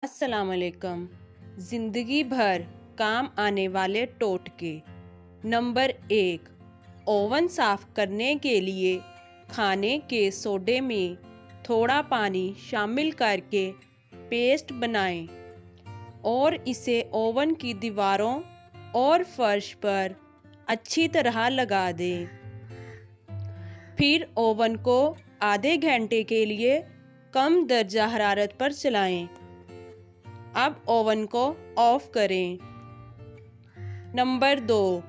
अस्सलाम वालेकुम। ज़िंदगी भर काम आने वाले टोटके। नंबर 1, ओवन साफ़ करने के लिए खाने के सोडे में थोड़ा पानी शामिल करके पेस्ट बनाएं और इसे ओवन की दीवारों और फर्श पर अच्छी तरह लगा दें। फिर ओवन को आधे घंटे के लिए कम दर्जा हरारत पर चलाएं। अब ओवन को ऑफ करें। नंबर 2,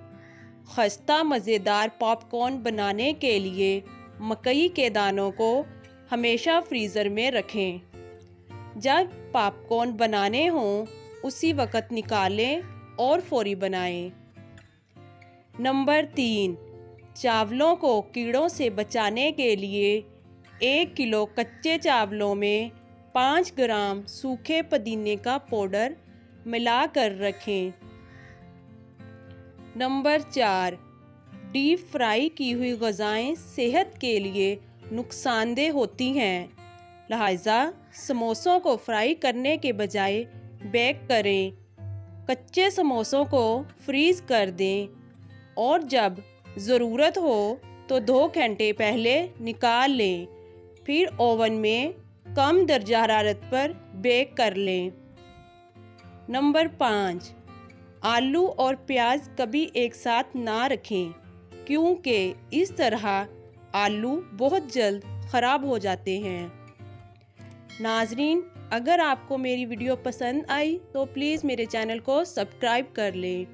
खस्ता मज़ेदार पॉपकॉर्न बनाने के लिए मकई के दानों को हमेशा फ्रीज़र में रखें। जब पॉपकॉर्न बनाने हों उसी वक़्त निकालें और फौरी बनाएं। नंबर 3, चावलों को कीड़ों से बचाने के लिए 1 किलो कच्चे चावलों में 5 ग्राम सूखे पुदीने का पाउडर मिलाकर रखें। नंबर 4, डीप फ्राई की हुई ग़िज़ाएँ सेहत के लिए नुकसानदेह होती हैं, लिहाजा समोसों को फ्राई करने के बजाय बेक करें। कच्चे समोसों को फ्रीज़ कर दें और जब ज़रूरत हो तो 2 घंटे पहले निकाल लें, फिर ओवन में कम दर्जा हरारत पर बेक कर लें। नंबर 5, आलू और प्याज कभी एक साथ ना रखें, क्योंकि इस तरह आलू बहुत जल्द ख़राब हो जाते हैं। नाज़रीन, अगर आपको मेरी वीडियो पसंद आई तो प्लीज़ मेरे चैनल को सब्सक्राइब कर लें।